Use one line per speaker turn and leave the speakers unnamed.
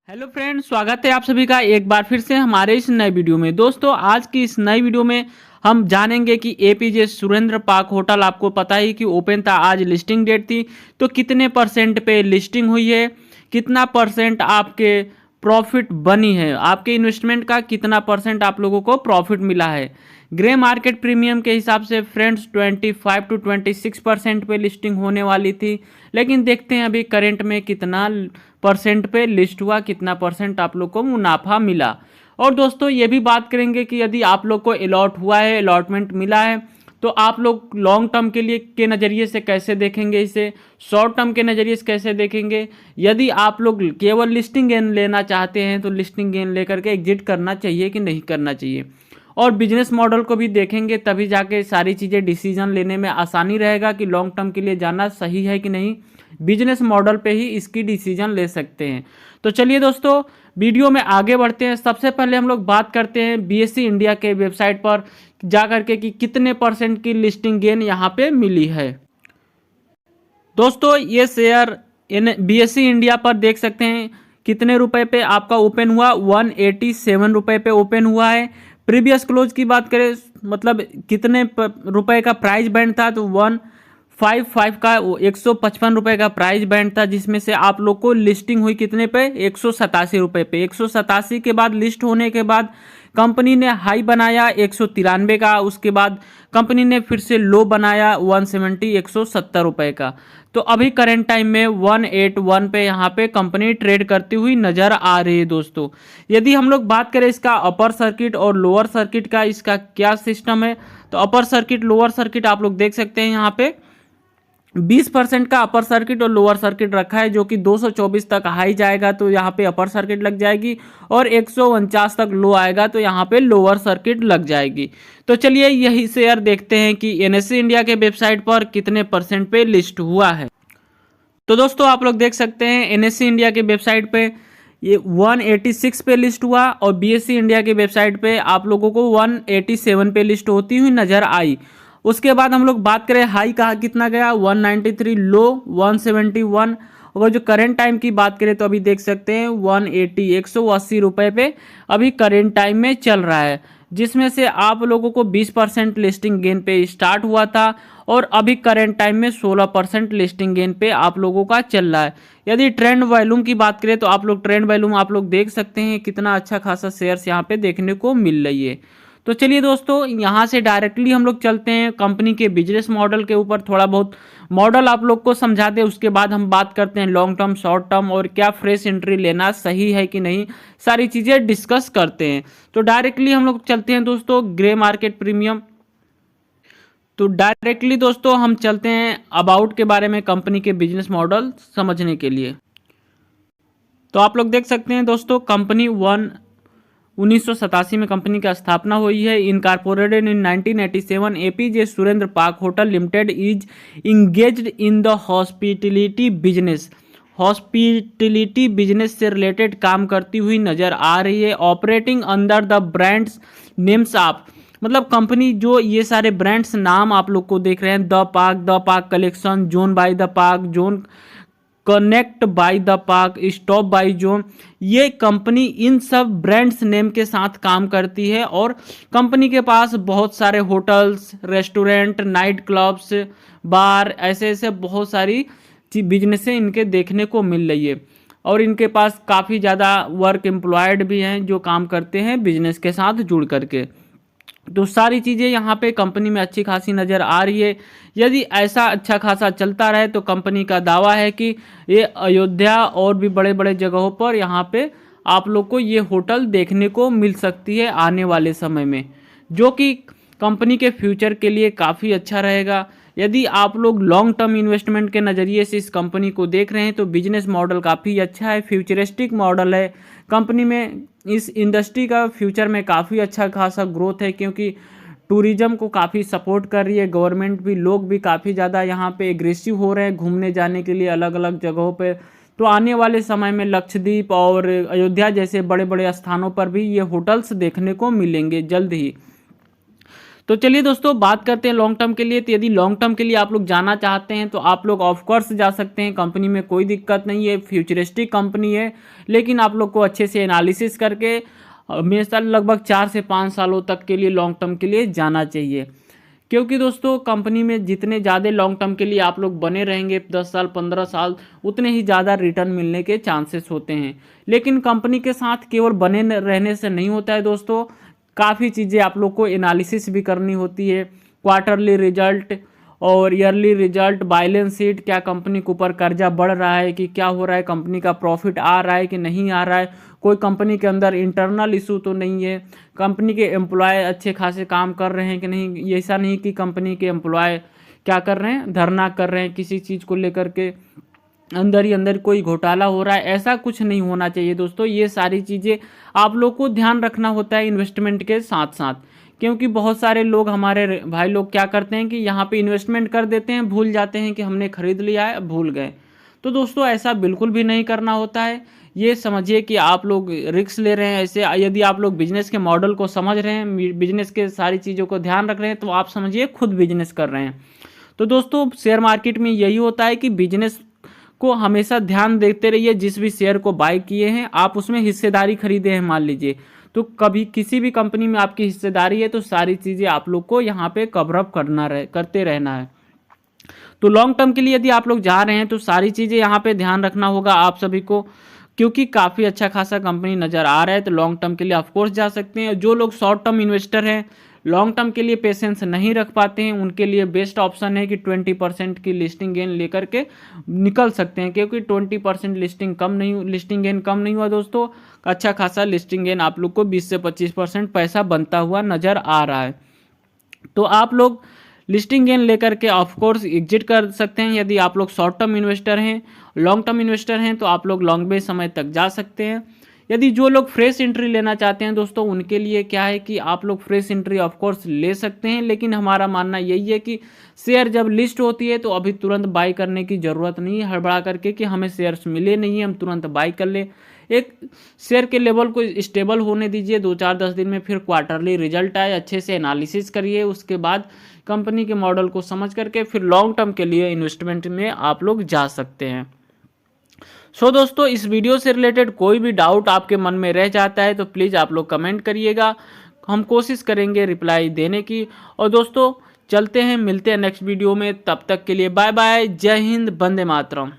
Hello friends, स्वागत है आप सभी का एक बार फिर से हमारे इस नए वीडियो में। दोस्तों, आज की इस नई वीडियो में हम जानेंगे कि एपीजे सुरेंद्र पार्क होटल, आपको पता ही कि ओपन था, आज लिस्टिंग डेट थी, तो कितने परसेंट पे लिस्टिंग हुई है, कितना परसेंट आपके प्रॉफिट बनी है, आपके इन्वेस्टमेंट का कितना परसेंट आप लोगों को प्रॉफिट मिला है। ग्रे मार्केट प्रीमियम के हिसाब से फ्रेंड्स 25 to 26% पे लिस्टिंग होने वाली थी, लेकिन देखते हैं अभी करंट में कितना परसेंट पे लिस्ट हुआ, कितना परसेंट आप लोग को मुनाफा मिला। और दोस्तों, ये भी बात करेंगे कि यदि आप लोग को अलॉट हुआ है, अलॉटमेंट मिला है, तो आप लोग लॉन्ग टर्म के लिए के नज़रिए से कैसे देखेंगे, इसे शॉर्ट टर्म के नज़रिए से कैसे देखेंगे। यदि आप लोग केवल लिस्टिंग गेन लेना चाहते हैं तो लिस्टिंग गेन लेकर के एग्जिट करना चाहिए कि नहीं करना चाहिए, और बिजनेस मॉडल को भी देखेंगे, तभी जाके सारी चीज़ें डिसीजन लेने में आसानी रहेगा कि लॉन्ग टर्म के लिए जाना सही है कि नहीं। बिजनेस मॉडल पे ही इसकी डिसीजन ले सकते हैं। तो चलिए दोस्तों, वीडियो में आगे बढ़ते हैं। सबसे पहले हम लोग बात करते हैं बीएसई इंडिया के वेबसाइट पर जा करके कि कितने परसेंट की लिस्टिंग गेन यहाँ पे मिली है। दोस्तों, ये शेयर बीएसई इंडिया पर देख सकते हैं कितने रुपए पे आपका ओपन हुआ, 187 रुपए पे ओपन हुआ है। प्रीवियस क्लोज की बात करें, मतलब कितने रुपए का प्राइस बैंड था, तो 155 का 155 रुपए का प्राइस बैंड था, जिसमें से आप लोग को लिस्टिंग हुई कितने पे, 187 रुपए पे। 187 के बाद लिस्ट होने के बाद कंपनी ने हाई बनाया 193 का, उसके बाद कंपनी ने फिर से लो बनाया 170 रुपए का। तो अभी करंट टाइम में 181 पे यहाँ पे कंपनी ट्रेड करती हुई नजर आ रही है। दोस्तों, यदि हम लोग बात करें इसका अपर सर्किट और लोअर सर्किट का, इसका क्या सिस्टम है, तो अपर सर्किट लोअर सर्किट आप लोग देख सकते हैं यहाँ पे 20% का अपर सर्किट और लोअर सर्किट रखा है, जो कि 224 तक हाई जाएगा तो यहाँ पे अपर सर्किट लग जाएगी, और 149 तक लो आएगा तो यहाँ पे लोअर सर्किट लग जाएगी। तो चलिए यही शेयर देखते हैं कि एनएसई इंडिया के वेबसाइट पर कितने परसेंट पे लिस्ट हुआ है। तो दोस्तों, आप लोग देख सकते हैं एनएसई इंडिया के वेबसाइट पे ये 186 पे लिस्ट हुआ, और बीएसई इंडिया के वेबसाइट पे आप लोगों को 187 पे लिस्ट होती हुई नजर आई। उसके बाद हम लोग बात करें हाई कहाँ कितना गया, 193, लो 171। और जो करंट टाइम की बात करें तो अभी देख सकते हैं 180 180 रुपए पे अभी करंट टाइम में चल रहा है, जिसमें से आप लोगों को 20% लिस्टिंग गेन पे स्टार्ट हुआ था, और अभी करंट टाइम में 16% लिस्टिंग गेन पे आप लोगों का चल रहा है। यदि ट्रेंड वॉल्यूम की बात करें तो आप लोग ट्रेंड वॉल्यूम आप लोग देख सकते हैं कितना अच्छा खासा शेयर्स यहाँ पे देखने को मिल रही है। तो चलिए दोस्तों, यहाँ से डायरेक्टली हम लोग चलते हैं कंपनी के बिजनेस मॉडल के ऊपर, थोड़ा बहुत मॉडल आप लोग को समझा दे, उसके बाद हम बात करते हैं लॉन्ग टर्म, शॉर्ट टर्म, और क्या फ्रेश एंट्री लेना सही है कि नहीं, सारी चीज़ें डिस्कस करते हैं। तो डायरेक्टली हम लोग चलते हैं दोस्तों ग्रे मार्केट प्रीमियम। तो डायरेक्टली दोस्तों हम चलते हैं अबाउट के बारे में, कंपनी के बिजनेस मॉडल समझने के लिए। तो आप लोग देख सकते हैं दोस्तों, कंपनी 1987 में कंपनी की स्थापना हुई है। Incorporated in 1987, APJ Surendra park hotel limited is engaged in the hospitality business. Hospitality business से रिलेटेड काम करती हुई नजर आ रही है। Operating under the brands names of, मतलब कंपनी जो ये सारे ब्रांड्स नाम आप लोग को देख रहे हैं, the park collection, zone by the park, zone connect by the park, stop by zone, ये कंपनी इन सब ब्रांड्स नेम के साथ काम करती है। और कंपनी के पास बहुत सारे होटल्स, रेस्टोरेंट, नाइट क्लब्स, बार, ऐसे ऐसे बहुत सारी बिजनेसें इनके देखने को मिल रही है। और इनके पास काफ़ी ज़्यादा वर्क एम्प्लॉयड भी हैं जो काम करते हैं बिजनेस के साथ जुड़ करके। तो सारी चीज़ें यहाँ पे कंपनी में अच्छी खासी नज़र आ रही है। यदि ऐसा अच्छा खासा चलता रहे तो कंपनी का दावा है कि ये अयोध्या और भी बड़े बड़े जगहों पर यहाँ पे आप लोग को ये होटल देखने को मिल सकती है आने वाले समय में, जो कि कंपनी के फ्यूचर के लिए काफ़ी अच्छा रहेगा। यदि आप लोग लॉन्ग टर्म इन्वेस्टमेंट के नज़रिए से इस कंपनी को देख रहे हैं तो बिजनेस मॉडल काफ़ी अच्छा है, फ्यूचरिस्टिक मॉडल है। कंपनी में इस इंडस्ट्री का फ्यूचर में काफ़ी अच्छा खासा ग्रोथ है, क्योंकि टूरिज्म को काफ़ी सपोर्ट कर रही है गवर्नमेंट भी, लोग भी काफ़ी ज़्यादा यहाँ पे एग्रेसिव हो रहे हैं घूमने जाने के लिए अलग अलग जगहों पे। तो आने वाले समय में लक्षद्वीप और अयोध्या जैसे बड़े बड़े स्थानों पर भी ये होटल्स देखने को मिलेंगे जल्द ही। तो चलिए दोस्तों बात करते हैं लॉन्ग टर्म के लिए। तो यदि लॉन्ग टर्म के लिए आप लोग जाना चाहते हैं तो आप लोग ऑफ कोर्स जा सकते हैं, कंपनी में कोई दिक्कत नहीं है, फ्यूचरिस्टिक कंपनी है। लेकिन आप लोग को अच्छे से एनालिसिस करके हमेशा लगभग 4 से 5 सालों तक के लिए लॉन्ग टर्म के लिए जाना चाहिए, क्योंकि दोस्तों कंपनी में जितने ज़्यादा लॉन्ग टर्म के लिए आप लोग बने रहेंगे 10 साल 15 साल, उतने ही ज़्यादा रिटर्न मिलने के चांसेस होते हैं। लेकिन कंपनी के साथ केवल बने रहने से नहीं होता है दोस्तों, काफ़ी चीज़ें आप लोग को एनालिसिस भी करनी होती है। क्वार्टरली रिजल्ट और ईयरली रिजल्ट, बैलेंस शीट, क्या कंपनी के ऊपर कर्जा बढ़ रहा है कि क्या हो रहा है, कंपनी का प्रॉफिट आ रहा है कि नहीं आ रहा है, कोई कंपनी के अंदर इंटरनल इशू तो नहीं है, कंपनी के एम्प्लॉय अच्छे खासे काम कर रहे हैं कि नहीं। ऐसा नहीं कि कंपनी के एम्प्लॉय क्या कर रहे हैं, धरना कर रहे हैं किसी चीज़ को लेकर के, अंदर ही अंदर कोई घोटाला हो रहा है, ऐसा कुछ नहीं होना चाहिए दोस्तों। ये सारी चीज़ें आप लोग को ध्यान रखना होता है इन्वेस्टमेंट के साथ साथ, क्योंकि बहुत सारे लोग हमारे भाई लोग क्या करते हैं कि यहाँ पे इन्वेस्टमेंट कर देते हैं, भूल जाते हैं कि हमने खरीद लिया है, भूल गए। तो दोस्तों ऐसा बिल्कुल भी नहीं करना होता है। ये समझिए कि आप लोग रिस्क ले रहे हैं। ऐसे यदि आप लोग बिजनेस के मॉडल को समझ रहे हैं, बिजनेस के सारी चीज़ों को ध्यान रख रहे हैं, तो आप समझिए खुद बिजनेस कर रहे हैं। तो दोस्तों शेयर मार्केट में यही होता है कि बिजनेस को हमेशा ध्यान देते रहिए। जिस भी शेयर को बाय किए हैं आप उसमें हिस्सेदारी खरीदे हैं मान लीजिए, तो कभी किसी भी कंपनी में आपकी हिस्सेदारी है तो सारी चीज़ें आप लोग को यहाँ पे कवर अप करते रहना है। तो लॉन्ग टर्म के लिए यदि आप लोग जा रहे हैं तो सारी चीज़ें यहाँ पे ध्यान रखना होगा आप सभी को, क्योंकि काफ़ी अच्छा खासा कंपनी नज़र आ रहा है। तो लॉन्ग टर्म के लिए ऑफकोर्स जा सकते हैं। जो लोग शॉर्ट टर्म इन्वेस्टर हैं, लॉन्ग टर्म के लिए पेशेंस नहीं रख पाते हैं, उनके लिए बेस्ट ऑप्शन है कि 20% की लिस्टिंग गेन लेकर के निकल सकते हैं, क्योंकि 20% लिस्टिंग गेन कम नहीं हुआ दोस्तों। अच्छा खासा लिस्टिंग गेन आप लोग को 20 से 25% पैसा बनता हुआ नज़र आ रहा है। तो आप लोग लिस्टिंग गेन लेकर के ऑफ कोर्स एग्जिट कर सकते हैं। यदि आप लोग शॉर्ट टर्म इन्वेस्टर हैं, लॉन्ग टर्म इन्वेस्टर हैं, तो आप लोग लॉन्ग समय तक जा सकते हैं। यदि जो लोग फ्रेश एंट्री लेना चाहते हैं दोस्तों, उनके लिए क्या है कि आप लोग फ्रेश एंट्री ऑफ कोर्स ले सकते हैं, लेकिन हमारा मानना यही है कि शेयर जब लिस्ट होती है तो अभी तुरंत बाई करने की ज़रूरत नहीं है हड़बड़ा करके कि हमें शेयर्स मिले नहीं है हम तुरंत बाई कर ले। एक शेयर के लेवल को स्टेबल होने दीजिए, 2-4-10 दिन में फिर क्वार्टरली रिजल्ट आए, अच्छे से एनालिसिस करिए, उसके बाद कंपनी के मॉडल को समझ करके फिर लॉन्ग टर्म के लिए इन्वेस्टमेंट में आप लोग जा सकते हैं। सो दोस्तों इस वीडियो से रिलेटेड कोई भी डाउट आपके मन में रह जाता है तो प्लीज़ आप लोग कमेंट करिएगा, हम कोशिश करेंगे रिप्लाई देने की। और दोस्तों चलते हैं, मिलते हैं नेक्स्ट वीडियो में, तब तक के लिए बाय बाय, जय हिंद, वंदे मातरम।